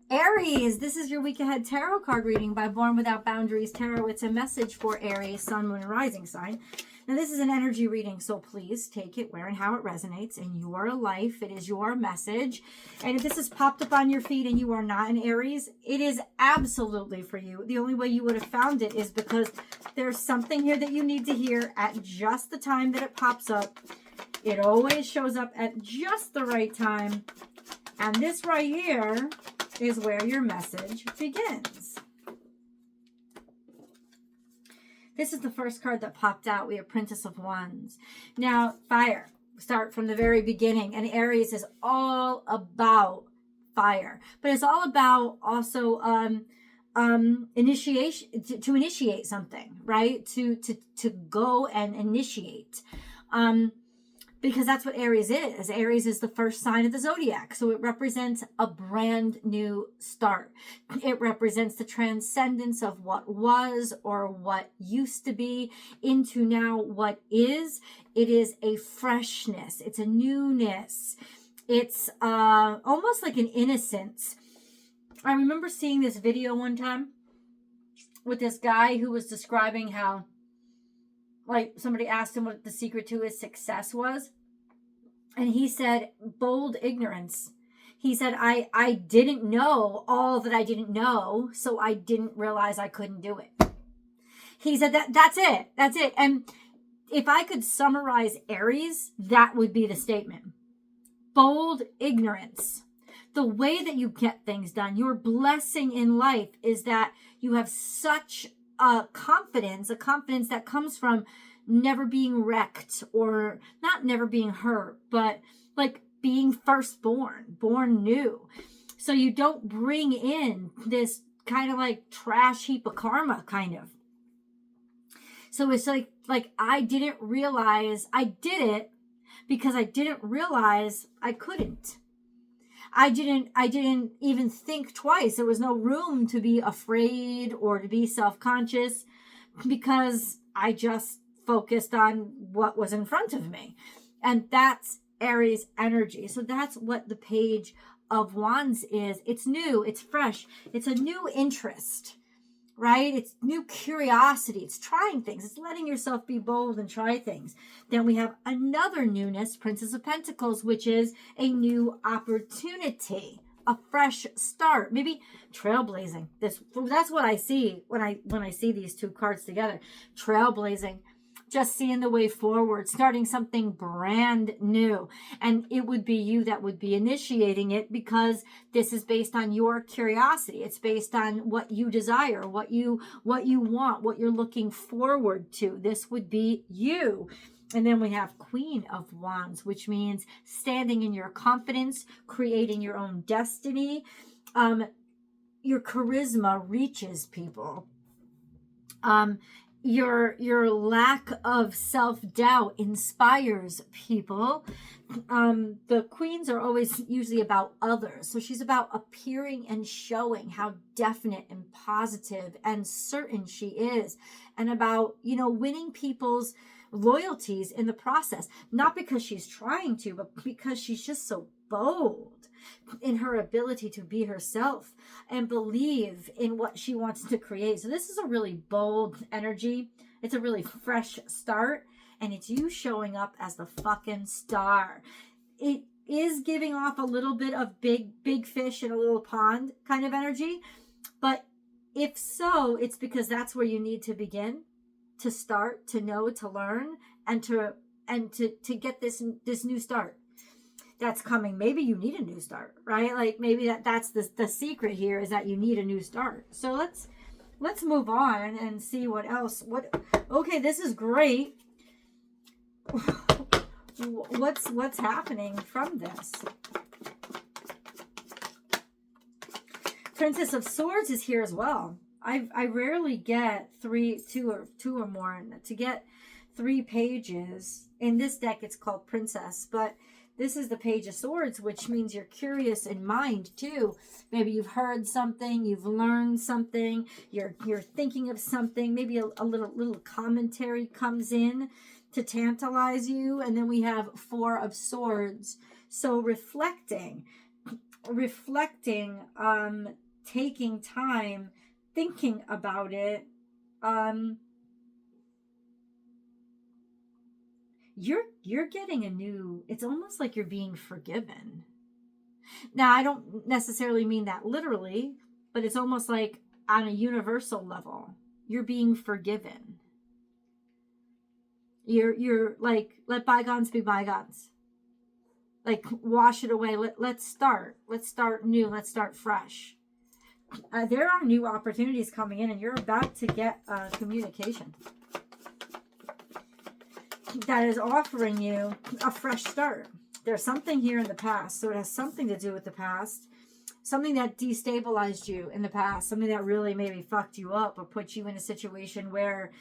Aries, this is your week ahead tarot card reading by Born Without Boundaries Tarot. It's a message for Aries, Sun, Moon, and Rising sign. Now, this is an energy reading, so please take it where and how it resonates in your life. It is your message. And if this has popped up on your feed and you are not an Aries, it is absolutely for you. The only way you would have found it is because there's something here that you need to hear at just the time that it pops up. It always shows up at just the right time. And this right here is where your message begins. This is the first card that popped out. We have Princess of Wands. Now, fire. Start from the very beginning. And Aries is all about fire. But it's all about also initiation, to initiate something, right? To go and initiate. Because that's what Aries is. Aries is the first sign of the zodiac. So it represents a brand new start. It represents the transcendence of what was or what used to be into now what is. It is a freshness. It's a newness. It's almost like an innocence. I remember seeing this video one time with this guy who was describing how, like, somebody asked him what the secret to his success was. And he said, bold ignorance. He said, I didn't know all that I didn't know, so I didn't realize I couldn't do it. He said, that's it. That's it. And if I could summarize Aries, that would be the statement. Bold ignorance. The way that you get things done, your blessing in life is that you have such a confidence that comes from never being wrecked, or not never being hurt, but like being firstborn, born new. So you don't bring in this kind of like trash heap of karma kind of. So it's like I didn't realize I did it because I didn't realize I couldn't. I didn't even think twice. There was no room to be afraid or to be self-conscious because I just focused on what was in front of me. And that's Aries energy. So that's what the Page of Wands is. It's new, it's fresh, it's a new interest, right? It's new curiosity, it's trying things, it's letting yourself be bold and try things. Then we have another newness, Princess of Pentacles, which is a new opportunity, a fresh start, maybe trailblazing. That's what I see when I see these two cards together. Trailblazing. Just seeing the way forward, starting something brand new. And it would be you that would be initiating it, because this is based on your curiosity. It's based on what you desire, what you want, what you're looking forward to. This would be you. And then we have Queen of Wands, which means standing in your confidence, creating your own destiny. Your charisma reaches people. Your lack of self-doubt inspires people. The queens are always usually about others. So she's about appearing and showing how definite and positive and certain she is. And about, winning people's loyalties in the process. Not because she's trying to, but because she's just so bold in her ability to be herself and believe in what she wants to create. So this is a really bold energy. It's a really fresh start, and it's you showing up as the fucking star. It is giving off a little bit of big fish in a little pond kind of energy, but if so, it's because that's where you need to begin, to start, to know, to learn, and to get this new start that's coming. Maybe you need a new start, right? Like maybe that's the secret here, is that you need a new start. So let's move on and see what else. Okay, this is great. What's happening from this? Princess of Swords is here as well. I rarely get two or more. To get 3 pages in this deck, it's called Princess, but this is the Page of Swords, which means you're curious in mind too. Maybe you've heard something, you've learned something, you're thinking of something. Maybe a little commentary comes in to tantalize you. And then we have 4 of Swords. So reflecting. reflecting, taking time, thinking about it, you're getting a new, it's almost like you're being forgiven. Now, I don't necessarily mean that literally, but it's almost like on a universal level, you're being forgiven. You're like, let bygones be bygones. Like, wash it away. Let's start new. Let's start fresh. There are new opportunities coming in, and you're about to get communication that is offering you a fresh start. There's something here in the past, so it has something to do with the past, something that destabilized you in the past, something that really maybe fucked you up or put you in a situation where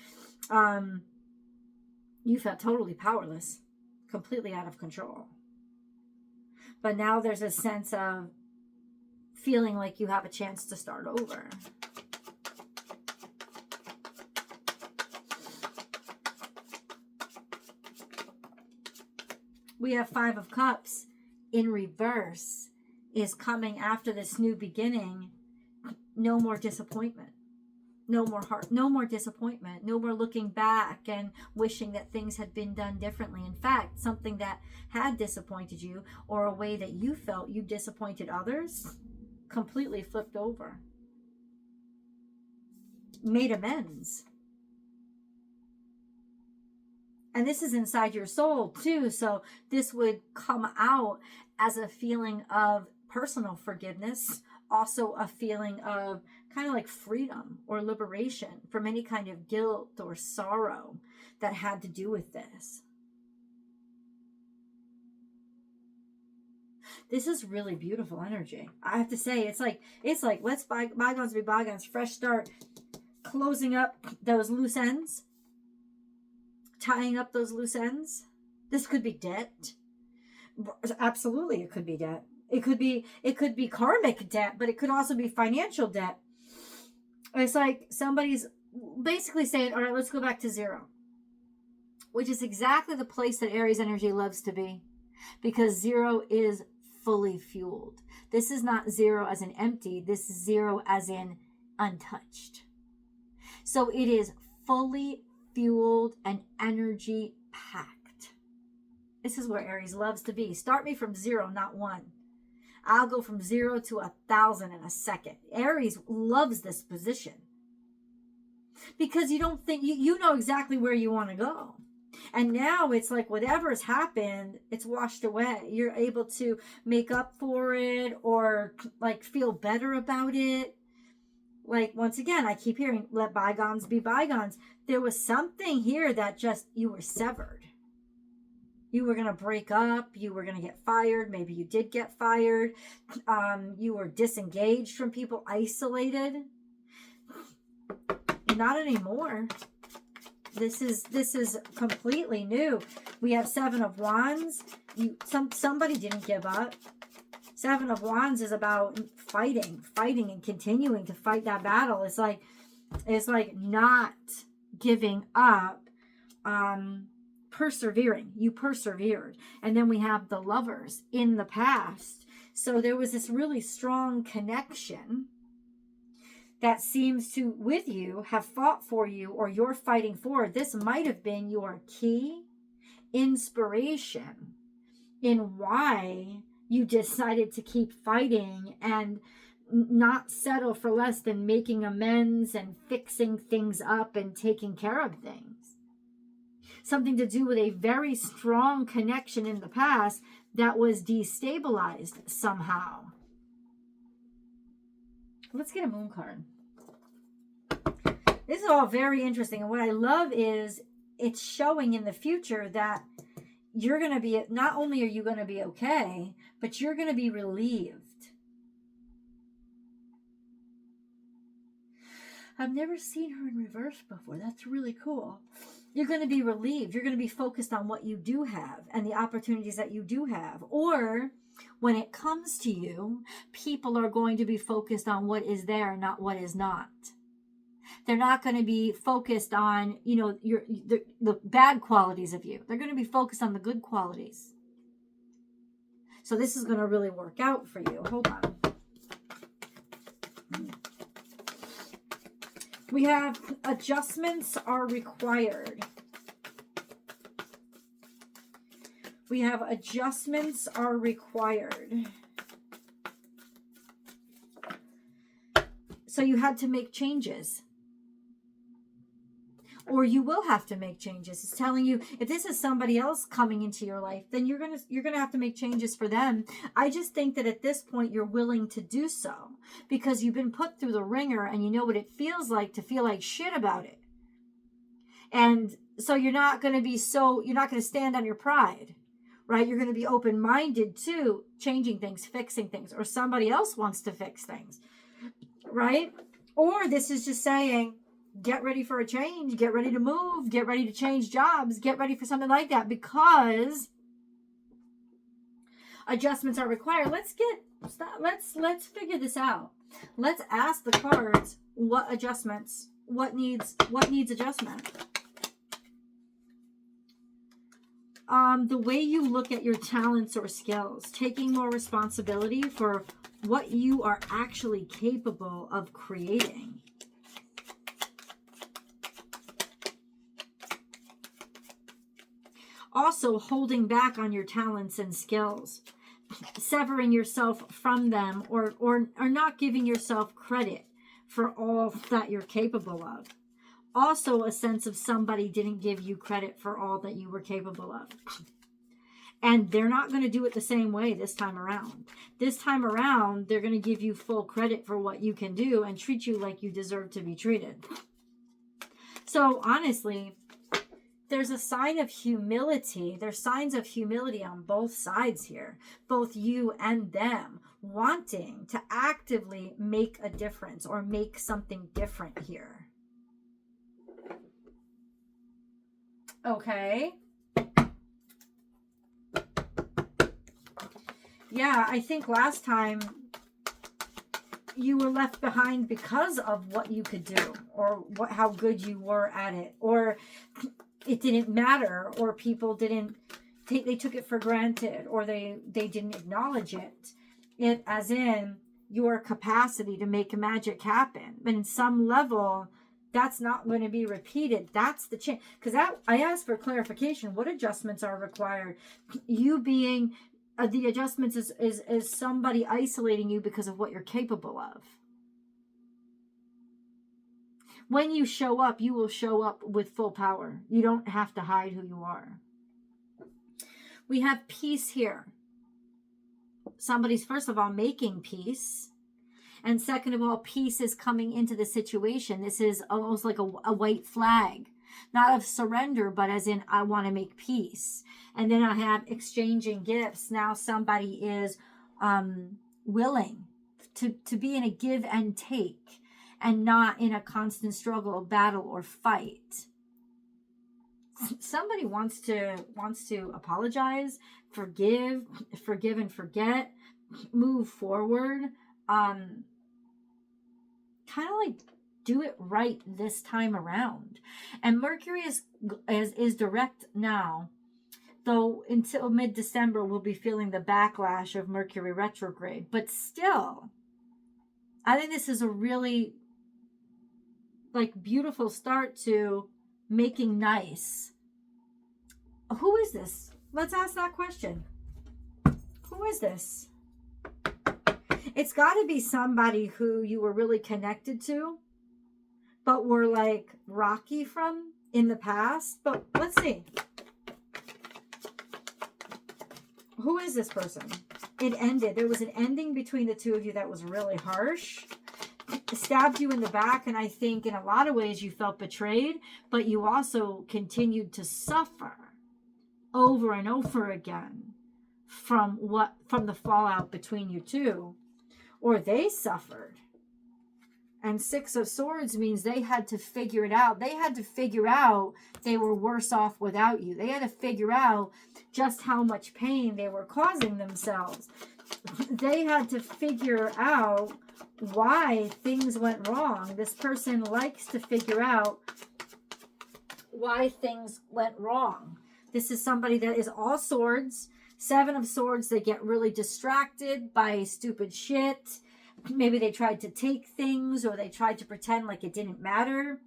you felt totally powerless, completely out of control. But now there's a sense of feeling like you have a chance to start over. We have 5 of Cups in reverse is coming after this new beginning. No more disappointment. No more heart, no more disappointment, no more looking back and wishing that things had been done differently. In fact, something that had disappointed you or a way that you felt you disappointed others completely flipped over. Made amends. And this is inside your soul too. So this would come out as a feeling of personal forgiveness, also a feeling of kind of like freedom or liberation from any kind of guilt or sorrow that had to do with this. This is really beautiful energy. I have to say, it's like let's bygones be bygones, fresh start, closing up those loose ends, tying up those loose ends. This could be debt. Absolutely, it could be debt. It could be karmic debt, but it could also be financial debt. It's like somebody's basically saying, all right, let's go back to 0, which is exactly the place that Aries energy loves to be, because 0 is fully fueled. This is not 0 as in empty. This is 0 as in untouched. So it is fully fueled and energy packed. This is where Aries loves to be. Start me from 0, not 1. I'll go from 0 to 1,000 in a second. Aries loves this position because you don't think, you know exactly where you want to go. And now it's like whatever's happened, it's washed away. You're able to make up for it or like feel better about it. Like, once again, I keep hearing, let bygones be bygones. There was something here that just, you were severed. You were going to break up. You were going to get fired. Maybe you did get fired. You were disengaged from people, isolated. Not anymore. This is completely new. We have 7 of Wands. Somebody didn't give up. 7 of Wands is about fighting and continuing to fight that battle. It's like not giving up. Persevering. You persevered. And then we have the Lovers in the past. So there was this really strong connection that seems to, with you, have fought for you, or you're fighting for. This might have been your key inspiration in why you decided to keep fighting and not settle for less than making amends and fixing things up and taking care of things. Something to do with a very strong connection in the past that was destabilized somehow. Let's get a moon card. This is all very interesting. And what I love is it's showing in the future that you're going to be, not only are you going to be okay, but you're going to be relieved. I've never seen her in reverse before. That's really cool. You're going to be relieved. You're going to be focused on what you do have and the opportunities that you do have. Or when it comes to you, people are going to be focused on what is there, not what is not. They're not going to be focused on, the bad qualities of you. They're going to be focused on the good qualities. So this is going to really work out for you. Hold on. We have adjustments are required. We have adjustments are required. So you had to make changes. Or you will have to make changes. It's telling you, if this is somebody else coming into your life, then you're gonna have to make changes for them. I just think that at this point you're willing to do so because you've been put through the ringer and you know what it feels like to feel like shit about it. And so you're not gonna stand on your pride, right? You're gonna be open-minded to changing things, fixing things, or somebody else wants to fix things, right? Or this is just saying, get ready for a change, get ready to move, get ready to change jobs, get ready for something like that because adjustments are required. Let's figure this out. Let's ask the cards what adjustments, what needs adjustment. The way you look at your talents or skills, taking more responsibility for what you are actually capable of creating. Also holding back on your talents and skills, severing yourself from them or not giving yourself credit for all that you're capable of. Also a sense of somebody didn't give you credit for all that you were capable of. And they're not going to do it the same way this time around. This time around, they're going to give you full credit for what you can do and treat you like you deserve to be treated. So honestly, there's a sign of humility. There's signs of humility on both sides here, both you and them, wanting to actively make a difference or make something different here. Okay. Yeah, I think last time you were left behind because of what you could do or how good you were at it, or it didn't matter, or people they took it for granted, or they didn't acknowledge it as in your capacity to make magic happen. But in some level, that's not going to be repeated. That's the change. Because I asked for clarification. What adjustments are required? You being the adjustments is somebody isolating you because of what you're capable of. When you show up, you will show up with full power. You don't have to hide who you are. We have peace here. Somebody's, first of all, making peace. And second of all, peace is coming into the situation. This is almost like a white flag. Not of surrender, but as in, I want to make peace. And then I have exchanging gifts. Now somebody is willing to be in a give and take, and not in a constant struggle, battle, or fight. Somebody wants to apologize, forgive and forget, move forward, kind of like do it right this time around. And Mercury is direct now, though until mid-December we'll be feeling the backlash of Mercury retrograde. But still, I think this is a really beautiful start to making nice. Who is this? Let's ask that question. Who is this? It's got to be somebody who you were really connected to, but were rocky from in the past. But let's see. Who is this person? It ended. There was an ending between the two of you that was really harsh. Stabbed you in the back, and I think in a lot of ways you felt betrayed, but you also continued to suffer over and over again from the fallout between you two, or they suffered. And Six of Swords means they had to figure it out. They had to figure out they were worse off without you. They had to figure out just how much pain they were causing themselves. They had to figure out why things went wrong. This person likes to figure out why things went wrong. This is somebody that is all swords. Seven of Swords, they get really distracted by stupid shit. Maybe they tried to take things, or they tried to pretend like it didn't matter.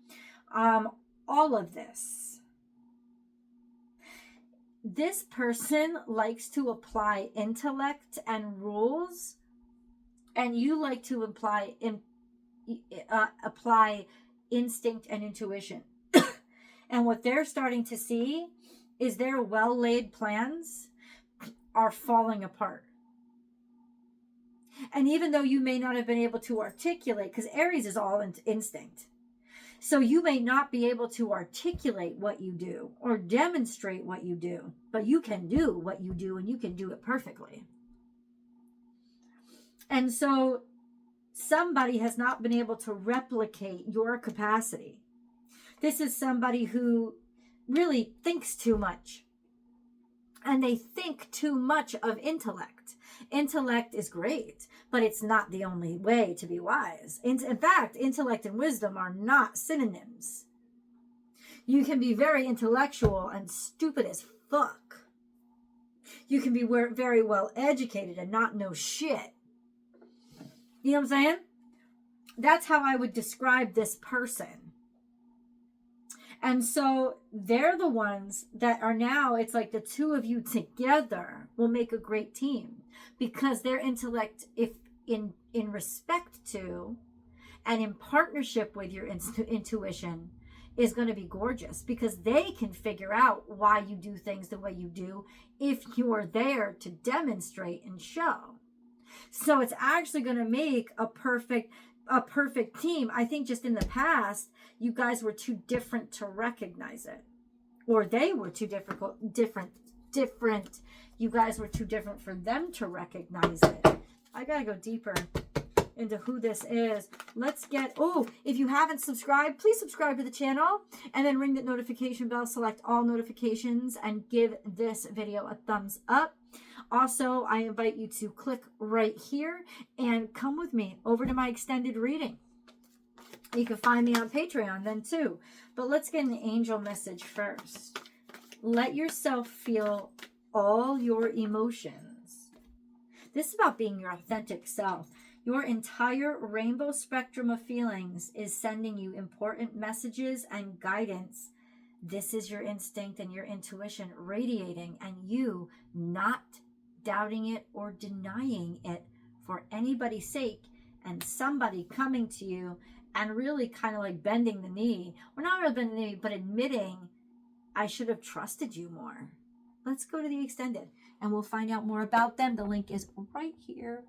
All of this. This person likes to apply intellect and rules, and you like to apply instinct and intuition. And what they're starting to see is their well-laid plans are falling apart. And even though you may not have been able to articulate, because Aries is all instinct, so you may not be able to articulate what you do or demonstrate what you do, but you can do what you do, and you can do it perfectly. And so somebody has not been able to replicate your capacity. This is somebody who really thinks too much. And they think too much of intellect. Intellect is great, but it's not the only way to be wise. In fact, intellect and wisdom are not synonyms. You can be very intellectual and stupid as fuck. You can be very well educated and not know shit. You know what I'm saying? That's how I would describe this person. And so they're the ones that are now, it's like the two of you together will make a great team, because their intellect, if in respect to and in partnership with your intuition, is going to be gorgeous, because they can figure out why you do things the way you do if you're there to demonstrate and show. So it's actually going to make a perfect team. I think just in the past, you guys were too different to recognize it, or they were too different. You guys were too different for them to recognize it. I gotta go deeper into who this is. Let's get, if you haven't subscribed, please subscribe to the channel, and then ring the notification bell, select all notifications, and give this video a thumbs up. Also, I invite you to click right here and come with me over to my extended reading. You can find me on Patreon then too. But let's get an angel message first. Let yourself feel all your emotions. This is about being your authentic self. Your entire rainbow spectrum of feelings is sending you important messages and guidance. This is your instinct and your intuition radiating, and you not doubting it or denying it for anybody's sake, and somebody coming to you and really kind of like bending the knee, or not really bending the knee, but admitting, I should have trusted you more. Let's go to the extended and we'll find out more about them. The link is right here.